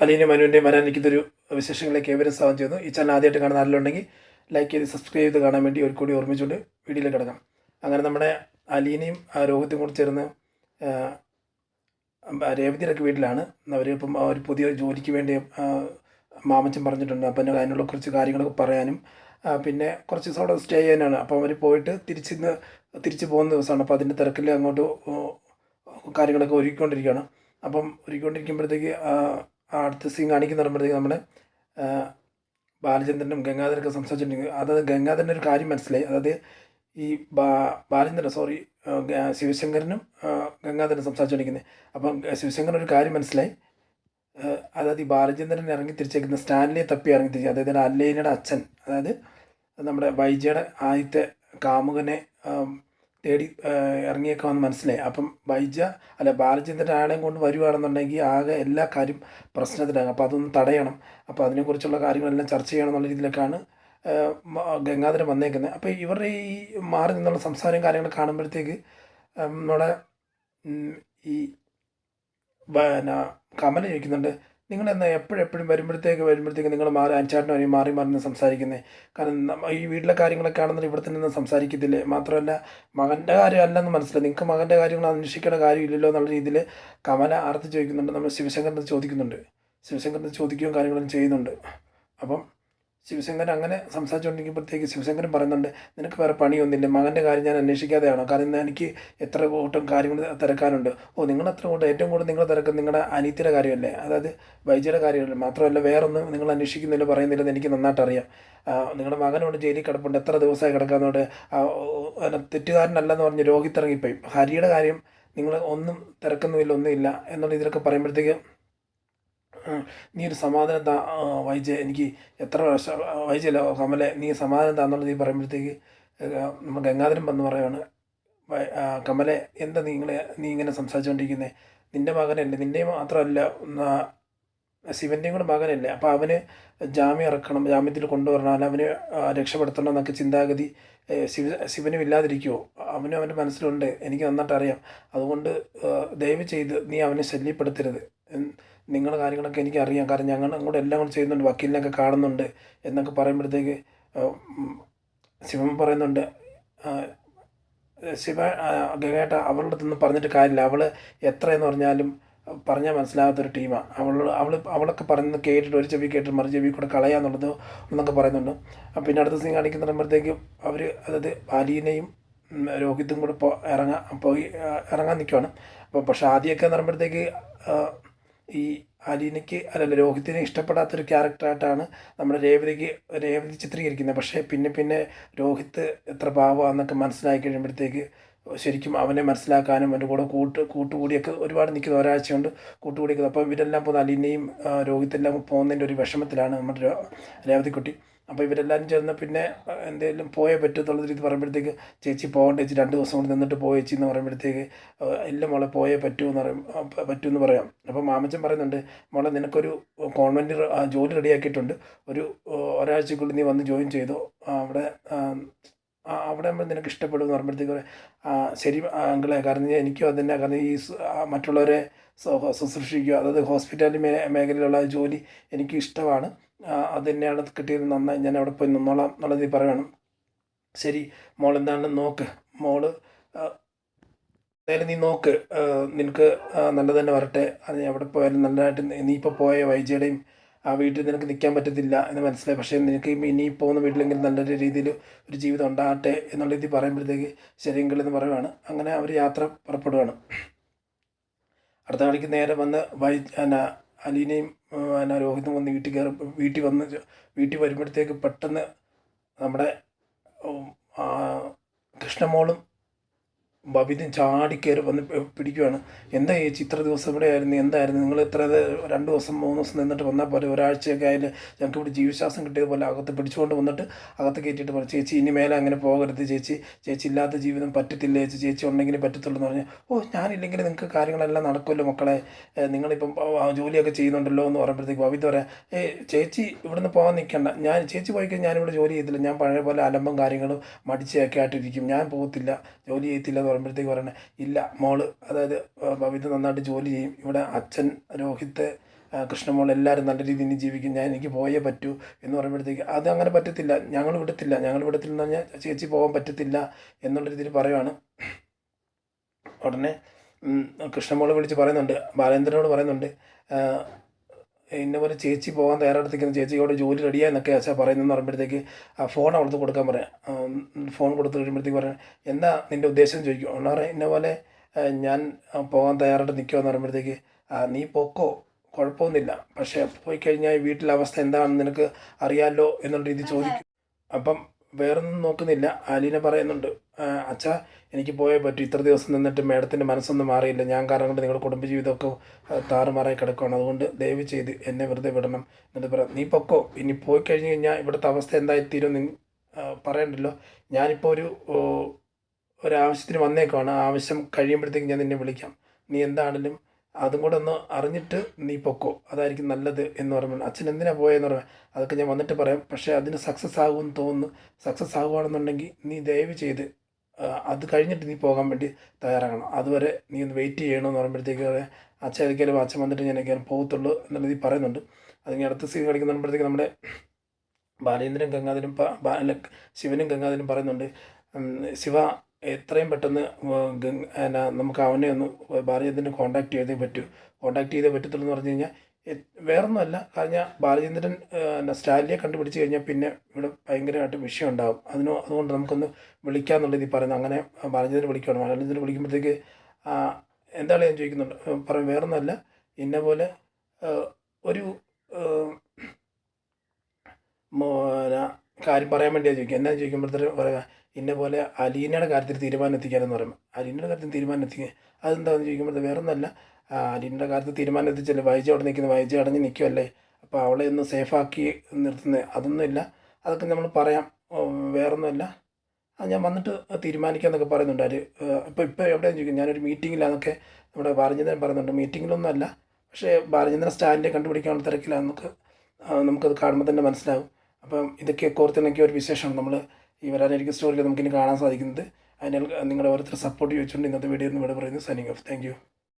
അലീനും മനുവിൻ്റെയും വരാനിരിക്കുന്നൊരു വിശേഷങ്ങളിലേക്ക് ഏവരും സ്വാഗതം ചെയ്യുന്നു. ഈ ചാനൽ ആദ്യമായിട്ട് കാണുന്ന ആരെങ്കിലും ലൈക്ക് ചെയ്ത് സബ്സ്ക്രൈബ് ചെയ്ത് കാണാൻ വേണ്ടി ഒരു കൂടി ഓർമ്മിച്ചുകൊണ്ട് വീഡിയോയിലേക്ക് കിടക്കാം. അങ്ങനെ നമ്മുടെ അലീനയും രോഹിത്തും കൂടി ചേർന്ന് രേവതിയുടെയൊക്കെ വീട്ടിലാണ്. അവരിപ്പം ഒരു പുതിയ ജോലിക്ക് വേണ്ടി മാമച്ചൻ പറഞ്ഞിട്ടുണ്ട്. അപ്പം അതിനുള്ള കുറച്ച് കാര്യങ്ങളൊക്കെ പറയാനും പിന്നെ കുറച്ച് ദിവസം അവിടെ സ്റ്റേ ചെയ്യാനാണ്. അപ്പോൾ അവർ പോയിട്ട് തിരിച്ച് പോകുന്ന ദിവസമാണ്. അപ്പോൾ അതിൻ്റെ തിരക്കിൽ അങ്ങോട്ട് കാര്യങ്ങളൊക്കെ ഒരുക്കിക്കൊണ്ടിരിക്കുകയാണ്. അപ്പം ഒരുക്കിക്കൊണ്ടിരിക്കുമ്പോഴത്തേക്ക് അടുത്ത സീൻ കാണിക്കുന്ന പറയുമ്പോഴത്തേക്ക് നമ്മുടെ ബാലചന്ദ്രനും ഗംഗാധരനൊക്കെ സംസാരിച്ചിട്ടുണ്ടെങ്കിൽ അതായത് ഗംഗാധരൻ്റെ ഒരു കാര്യം മനസ്സിലായി. അതായത് ഈ ശിവശങ്കരനും ഗംഗാധരനും സംസാരിച്ചുകൊണ്ടിരിക്കുന്നത്. അപ്പം ശിവശങ്കരൻ ഒരു കാര്യം മനസ്സിലായി. അതായത് ഈ ബാലചന്ദ്രൻ ഇറങ്ങി തിരിച്ചേക്കുന്ന സ്റ്റാൻലിയെ തപ്പി ഇറങ്ങി തിരിച്ചു. അതായത് അല്ലൈനയുടെ അച്ഛൻ, അതായത് നമ്മുടെ വൈജയുടെ ആദ്യത്തെ കാമുകനെ തേടി ഇറങ്ങിയേക്കാമെന്ന് മനസ്സിലായി. അപ്പം ബാലചന്ദ്രൻ ആളെയും കൊണ്ട് വരുവാണെന്നുണ്ടെങ്കിൽ ആകെ എല്ലാ കാര്യം പ്രശ്നത്തിലാകും. അപ്പോൾ അതൊന്ന് തടയണം. അപ്പോൾ അതിനെക്കുറിച്ചുള്ള കാര്യങ്ങളെല്ലാം ചർച്ച ചെയ്യണം എന്നുള്ള രീതിയിലേക്കാണ് ഗംഗാധരൻ വന്നേക്കുന്നത്. അപ്പോൾ ഇവരുടെ ഈ മാറി നിന്നുള്ള സംസാരവും കാര്യങ്ങൾ കാണുമ്പോഴത്തേക്ക് നമ്മുടെ ഈ കമല ചോദിക്കുന്നുണ്ട്, നിങ്ങളെന്നാൽ എപ്പോഴും വരുമ്പോഴത്തേക്ക് നിങ്ങൾ അഞ്ചാട്ടിനും മാറി സംസാരിക്കുന്നത്. കാരണം ഈ വീട്ടിലെ കാര്യങ്ങളൊക്കെ ആണെന്നുണ്ടെങ്കിൽ ഇവിടെ തന്നെ നിന്ന് സംസാരിക്കത്തില്ലേ. മാത്രമല്ല മകൻ്റെ കാര്യമല്ലെന്ന് മനസ്സിലായി. നിങ്ങൾക്ക് മകൻ്റെ കാര്യങ്ങൾ അന്വേഷിക്കേണ്ട കാര്യമില്ലല്ലോ എന്നുള്ള രീതിയിൽ കമല ആർത്തി ചോദിക്കുന്നുണ്ട്. നമ്മൾ ശിവശങ്കരനെ ചോദിക്കുകയും കാര്യങ്ങളും ചെയ്യുന്നുണ്ട്. അപ്പം ശിവശങ്കരൻ അങ്ങനെ സംസാരിച്ചുകൊണ്ടിരിക്കുമ്പോഴത്തേക്ക് ശിവശങ്കരൻ പറയുന്നുണ്ട്, നിനക്ക് വേറെ പണിയൊന്നുമില്ല, മകൻ്റെ കാര്യം ഞാൻ അന്വേഷിക്കാതെയാണോ? കാരണം എനിക്ക് എത്ര കൂട്ടം കാര്യങ്ങൾ തിരക്കാനുണ്ട്. നിങ്ങൾ അത്ര കൂട്ടം ഏറ്റവും കൂടുതൽ നിങ്ങൾ തിരക്കും നിങ്ങളുടെ അനിയത്തിയുടെ കാര്യമല്ലേ, അതായത് വൈജയുടെ കാര്യമല്ലേ. മാത്രമല്ല വേറൊന്നും നിങ്ങൾ അന്വേഷിക്കുന്നില്ല പറയുന്നില്ലെന്ന് എനിക്ക് നന്നായിട്ട് അറിയാം. നിങ്ങളുടെ മകനോട് ജയിലിൽ കിടപ്പുണ്ട്, എത്ര ദിവസമായി കിടക്കാന്നോട്. തെറ്റുകാരനല്ലെന്ന് പറഞ്ഞ് രോഹിത് ഇറങ്ങിപ്പോയി. ഹരിയുടെ കാര്യം നിങ്ങൾ ഒന്നും ഒന്നുമില്ല എന്നുള്ള ഇതിലൊക്കെ പറയുമ്പോഴത്തേക്ക് നീ ഒരു സമാധാനം താ വൈജയ്, എനിക്ക് എത്ര വർഷം വൈജയല്ല കമലെ, നീ സമാധാനം താന്നുള്ള നീ പറയുമ്പോഴത്തേക്ക് നമ്മൾ ഗംഗാധരൻ വന്ന് പറയുകയാണ്, കമലെ എന്താ നീ ഇങ്ങനെ സംസാരിച്ചുകൊണ്ടിരിക്കുന്നത്? നിൻ്റെ മകനല്ലേ, നിൻ്റെ മാത്രമല്ല ശിവൻ്റെയും കൂടെ മകനല്ലേ. അപ്പോൾ അവന് ജാമ്യം ഇറക്കണം, ജാമ്യത്തിൽ കൊണ്ടുവരണം, അല്ല അവന് രക്ഷപ്പെടുത്തണം എന്നൊക്കെ ചിന്താഗതി ശിവനും ഇല്ലാതിരിക്കുമോ? അവൻ്റെ മനസ്സിലുണ്ട്, എനിക്ക് നന്നായിട്ട് അറിയാം. അതുകൊണ്ട് ദയവ് ചെയ്ത് നീ അവനെ ശല്യപ്പെടുത്തരുത്. നിങ്ങളുടെ കാര്യങ്ങളൊക്കെ എനിക്കറിയാം, കാരണം ഞങ്ങൾ അങ്ങോട്ട് എല്ലാം കൂടെ ചെയ്യുന്നുണ്ട്, വക്കീലിനൊക്കെ കാണുന്നുണ്ട് എന്നൊക്കെ പറയുമ്പോഴത്തേക്ക് ശിവൻ പറയുന്നുണ്ട്, ഗംഗേട്ട അവളുടെ അടുത്തൊന്നും പറഞ്ഞിട്ട് കാര്യമില്ല. അവൾ എത്രയെന്ന് പറഞ്ഞാലും പറഞ്ഞാൽ മനസ്സിലാകാത്തൊരു ടീമാണ്. അവളൊക്കെ പറയുന്നത് കേട്ടിട്ട് ഒരു ചെവി കേട്ടിട്ട് മറു ചെവി കൂടെ കളയാന്നുള്ളത് എന്നൊക്കെ പറയുന്നുണ്ട്. പിന്നെ അടുത്ത സീൻ കാണിക്കുന്ന പറയുമ്പോഴത്തേക്കും അവർ അതായത് അലീനയും രോഹിത്തും കൂടെ ഇറങ്ങാൻ നിൽക്കുവാണ്. പക്ഷേ ആദ്യമൊക്കെ എന്ന് പറയുമ്പോഴത്തേക്ക് ഈ അലീനയ്ക്ക് രോഹിത്തിനെ ഇഷ്ടപ്പെടാത്തൊരു ക്യാരക്ടറായിട്ടാണ് നമ്മുടെ രേവതി ചിത്രീകരിക്കുന്നത്. പക്ഷേ പിന്നെ രോഹിത്ത് എത്ര പാവമാണെന്നൊക്കെ മനസ്സിലാക്കി കഴിയുമ്പോഴത്തേക്ക് ശരിക്കും അവനെ മനസ്സിലാക്കാനും അവൻ്റെ കൂടെ കൂട്ടുകൂടിയൊക്കെ ഒരുപാട് നിൽക്കുന്ന ഒരാഴ്ച കൊണ്ട് കൂട്ടുകൂടിയൊക്കെ. അപ്പോൾ ഇവരെല്ലാം പോകുന്ന അലീനയും രോഹിത്തെല്ലാം പോകുന്നതിൻ്റെ ഒരു വിഷമത്തിലാണ് നമ്മുടെ രേവതിക്കുട്ടി. അപ്പോൾ ഇവരെല്ലാവരും ചേർന്ന് പിന്നെ എന്തെങ്കിലും പോയേ പറ്റത്തുള്ള രീതി പറയുമ്പോഴത്തേക്ക് ചേച്ചി പോകേണ്ട, ചേച്ചി 2 ദിവസം കൊണ്ട് നിന്നിട്ട് ചേച്ചി എന്ന് പറയുമ്പോഴത്തേക്ക് ഇല്ല മോളെ പോയേ പറ്റുമെന്ന് പറയാം. അപ്പോൾ മാമച്ചൻ പറയുന്നുണ്ട്, മോളെ നിനക്കൊരു കോൺവെൻറ്റ് ജോലി റെഡിയാക്കിയിട്ടുണ്ട്, ഒരാഴ്ചക്കുള്ളിൽ നീ വന്ന് ജോയിൻ ചെയ്തോ, അവിടെ ആകുമ്പോൾ നിനക്ക് ഇഷ്ടപ്പെടും എന്ന് പറയുമ്പോഴത്തേക്ക് ശരി അങ്കിളെ, കാരണം എനിക്കും അതന്നെ, കാരണം ഈ മറ്റുള്ളവരെ ശുശ്രൂഷിക്കുക, അതായത് ഹോസ്പിറ്റാലിറ്റി മേഖലയിലുള്ള ജോലി എനിക്ക് ഇഷ്ടമാണ്, അത് തന്നെയാണ് കിട്ടിയത്, നന്നായി, ഞാൻ അവിടെ പോയി നിന്നോളാം എന്നുള്ളത് നീ പറയണം. ശരി മോൾ എന്താണെന്ന് നോക്ക്, മോള് എന്തായാലും നീ നോക്ക്, നിനക്ക് നല്ലത് തന്നെ വരട്ടെ, അത് എവിടെ പോയാലും നല്ലതായിട്ട്. നീ ഇപ്പോൾ പോയ വൈജയുടെയും ആ വീട്ടിൽ നിനക്ക് നിൽക്കാൻ പറ്റത്തില്ല എന്ന് മനസ്സിലായി. പക്ഷേ നിനക്ക് ഇനി പോകുന്ന വീട്ടിലെങ്കിലും നല്ലൊരു രീതിയിൽ ഒരു ജീവിതം ഉണ്ടാകട്ടെ എന്നുള്ള രീതി പറയുമ്പോഴത്തേക്ക് ശരിയെങ്കിലെന്ന് പറയുവാണ്. അങ്ങനെ അവർ യാത്ര പുറപ്പെടുവാണ്. അടുത്ത കളിക്ക് നേരെ വന്ന് അലീനയും രോഹിതും വന്ന് വീട്ടിൽ വരുമ്പോഴത്തേക്ക് പെട്ടെന്ന് നമ്മുടെ കൃഷ്ണമോളും ബബിതും ചാടിക്കയറി വന്ന് പിടിക്കുകയാണ്. എന്താ ചേച്ചി ഇത്ര ദിവസം ഇവിടെ ആയിരുന്നു, എന്തായിരുന്നു നിങ്ങൾ ഇത്ര 2 ദിവസം 3 ദിവസം നിന്നിട്ട് വന്നാൽ പോലെ ഒരാഴ്ചയൊക്കെ ആയാലും ഞങ്ങൾക്ക് ഇവിടെ ജീവശ്വാസം കിട്ടിയതുപോലെ അകത്ത് പിടിച്ചുകൊണ്ട് വന്നിട്ട് അകത്ത് കയറ്റിയിട്ട് പറഞ്ഞു, ചേച്ചി ഇനി മേലെ അങ്ങനെ പോകരുത്, ചേച്ചി ഇല്ലാത്ത ജീവിതം പറ്റത്തില്ല, ചേച്ചി ഉണ്ടെങ്കിലേ പറ്റത്തുള്ളൂ എന്ന് പറഞ്ഞു. ഞാനില്ലെങ്കിൽ നിങ്ങൾക്ക് കാര്യങ്ങളെല്ലാം നടക്കുമല്ലോ മക്കളെ, നിങ്ങളിപ്പം ജോലിയൊക്കെ ചെയ്യുന്നുണ്ടല്ലോ എന്ന് പറയുമ്പോഴത്തേക്ക് ബബിത് പറയാം, ചേച്ചി ഇവിടുന്ന് പോകാൻ നിൽക്കണ്ട, ചേച്ചി പോയിക്കഴിഞ്ഞാൽ ഞാനിവിടെ ജോലി ചെയ്തില്ല, ഞാൻ പഴയ പോലെ അലമ്പും കാര്യങ്ങളും മടിച്ചൊക്കെ ആയിട്ടിരിക്കും, ഞാൻ പോകത്തില്ല, ജോലി ചെയ്യത്തില്ല പറയുമ്പോഴത്തേക്ക് പറയണേ, ഇല്ല മോള്, അതായത് ബബിത നന്നായിട്ട് ജോലി ചെയ്യും, ഇവിടെ അച്ഛൻ രോഹിത്ത് കൃഷ്ണമോൾ എല്ലാവരും നല്ല രീതിയിൽ ഇനി ജീവിക്കും, എനിക്ക് പോയേ പറ്റൂ എന്ന് പറയുമ്പോഴത്തേക്ക് അത് അങ്ങനെ പറ്റത്തില്ല, ഞങ്ങൾ വിടത്തില്ല എന്ന് പറഞ്ഞാൽ ചേച്ചി പോകാൻ പറ്റത്തില്ല എന്നുള്ള രീതിയിൽ പറയുവാണ്. ഉടനെ കൃഷ്ണമോൾ വിളിച്ച് പറയുന്നുണ്ട്, ബാലേന്ദ്രനോട് പറയുന്നുണ്ട്, ഇന്ന പോലെ ചേച്ചി പോകാൻ തയ്യാറെടുത്തിരിക്കുന്ന ചേച്ചിയോട് ജോലി റെഡിയാന്നൊക്കെ അച്ഛാ പറയുന്നതെന്ന് പറയുമ്പോഴത്തേക്ക് ഫോൺ അവിടുത്തെ കൊടുക്കാൻ പറയാം. ഫോൺ കൊടുത്ത് കഴിയുമ്പോഴത്തേക്ക് പറയാം, എന്താ നിൻ്റെ ഉദ്ദേശം ചോദിക്കും. ഉടനെ പറയാം, ഇന്ന പോലെ ഞാൻ പോകാൻ തയ്യാറായിട്ട് നിൽക്കുമെന്ന് പറയുമ്പോഴത്തേക്ക് നീ പൊക്കോ, കുഴപ്പമൊന്നുമില്ല, പക്ഷേ പോയി കഴിഞ്ഞാൽ വീട്ടിലെ അവസ്ഥ എന്താണെന്ന് നിനക്ക് അറിയാമല്ലോ എന്നുള്ള രീതി ചോദിക്കും. അപ്പം വേറൊന്നും നോക്കുന്നില്ല, അലീന പറയുന്നുണ്ട്, അച്ഛാ എനിക്ക് പോയേ പറ്റൂ, ഇത്ര ദിവസം നിന്നിട്ട് മേഡത്തിൻ്റെ മനസ്സൊന്നും മാറിയില്ല, ഞാൻ കാരണം കൊണ്ട് നിങ്ങളുടെ കുടുംബജീവിതമൊക്കെ താറുമാറായി കിടക്കുകയാണ്, അതുകൊണ്ട് ദയവ് ചെയ്ത് എന്നെ വെറുതെ വിടണം എന്നിട്ട് പറയാം. നീ പൊക്കോ, ഇനി പോയി കഴിഞ്ഞ് കഴിഞ്ഞാൽ ഇവിടുത്തെ അവസ്ഥ എന്തായിത്തീരും പറയണ്ടല്ലോ, ഞാനിപ്പോൾ ഒരാവശ്യത്തിന് വന്നേക്കുവാണ്, ആവശ്യം കഴിയുമ്പോഴത്തേക്ക് ഞാൻ നിന്നെ വിളിക്കാം, നീ എന്താണെങ്കിലും അതും കൂടെ ഒന്ന് അറിഞ്ഞിട്ട് നീ പൊക്കോ, അതായിരിക്കും നല്ലത് എന്ന് പറയുമ്പോൾ അച്ഛൻ എന്തിനാണ് പോയെന്ന് പറയാം, അതൊക്കെ ഞാൻ വന്നിട്ട് പറയാം, പക്ഷേ അതിന് സക്സസ് ആകുമെന്ന് തോന്നുന്നു, സക്സസ് ആകുകയാണെന്നുണ്ടെങ്കിൽ നീ ദയവ് ചെയ്ത് അത് കഴിഞ്ഞിട്ട് നീ പോകാൻ വേണ്ടി തയ്യാറാകണം, അതുവരെ നീ ഒന്ന് വെയിറ്റ് ചെയ്യണമെന്ന് പറയുമ്പോഴത്തേക്ക് അച്ഛൻ ഏതൊക്കെയാലും അച്ഛൻ വന്നിട്ട് ഞാനൊക്കെയാണ് പോകത്തുള്ളൂ എന്നുള്ള രീതി പറയുന്നുണ്ട്. അതിന് അടുത്ത സീൻ കളിക്കുമ്പോഴത്തേക്ക് നമ്മുടെ ബാലേന്ദ്രൻ ഗംഗാധരനും ശിവനും ഗംഗാധരനും പറയുന്നുണ്ട്, ശിവ എത്രയും പെട്ടെന്ന് നമുക്ക് അവനെ ഒന്ന് ബാലചന്ദ്രനെ കോൺടാക്ട് ചെയ്തേ പറ്റത്തുള്ളൂ എന്ന് പറഞ്ഞു കഴിഞ്ഞാൽ വേറൊന്നുമല്ല, കാരണം ബാലചന്ദ്രൻ സ്റ്റാലിനെ കണ്ടുപിടിച്ച് കഴിഞ്ഞാൽ പിന്നെ ഇവിടെ ഭയങ്കരമായിട്ട് വിഷയം ഉണ്ടാകും, അതുകൊണ്ട് നമുക്കൊന്ന് വിളിക്കാമെന്നുള്ള രീതിയിൽ പറയുന്നത്. അങ്ങനെ ബാലചന്ദ്രൻ വിളിക്കുമ്പോഴത്തേക്ക് എന്താണ് ഞാൻ ചോദിക്കുന്നുണ്ട്, പറയും വേറൊന്നുമല്ല, ഇന്ന പോലെ ഒരു കാര്യം പറയാൻ വേണ്ടിയാണ് ചോദിക്കുക. എന്നാ ചോദിക്കുമ്പോഴത്തേക്ക് പറയുക, ഇന്ന പോലെ അലീനയുടെ കാര്യത്തിൽ തീരുമാനം എത്തിക്കാനെന്ന് പറയുമ്പോൾ അലീനയുടെ കാര്യത്തിൽ തീരുമാനം എത്തിക്കുക അതെന്താണെന്ന് ചോദിക്കുമ്പോഴത്തേക്ക് വേറൊന്നല്ല, അലീനയുടെ കാര്യത്തിൽ തീരുമാനം എത്തിച്ചല്ലേ, വൈജ അവിടെ നിൽക്കുന്നത്, വൈജ അടഞ്ഞ് നിൽക്കുമല്ലേ, അപ്പോൾ അവളെ ഒന്ന് സേഫാക്കി നിർത്തുന്നത്, അതൊന്നുമില്ല, അതൊക്കെ നമ്മൾ പറയാം, വേറൊന്നുമല്ല, അത് ഞാൻ വന്നിട്ട് തീരുമാനിക്കാമെന്നൊക്കെ പറയുന്നുണ്ട്. ഇപ്പോൾ എവിടെയാണെന്ന് ചോദിക്കും, ഞാനൊരു മീറ്റിങ്ങിലാന്നൊക്കെ നമ്മുടെ ബാലചന്ദ്രൻ പറയുന്നുണ്ട്, മീറ്റിങ്ങിലൊന്നും അല്ല, പക്ഷേ ബാലചന്ദ്രൻ സ്റ്റാലിനെ കണ്ടുപിടിക്കാനുള്ള തിരക്കിലാണെന്നൊക്കെ നമുക്കത് കാണുമ്പോൾ തന്നെ മനസ്സിലാകും. അപ്പം ഇതൊക്കെ കോർത്തിണക്കിയ ഒരു വിശേഷമാണ് നമ്മൾ ഈ വരാനിരിക്കുന്ന സ്റ്റോറിയിൽ നമുക്കിനി കാണാൻ സാധിക്കുന്നത്. അതിനാൽ നിങ്ങളുടെ ഓരോരുത്തർ സപ്പോർട്ട് ചോദിച്ചുകൊണ്ട് ഇന്നത്തെ വീഡിയോ ഇവിടെ പറയുന്നത്. Signing off. Thank you.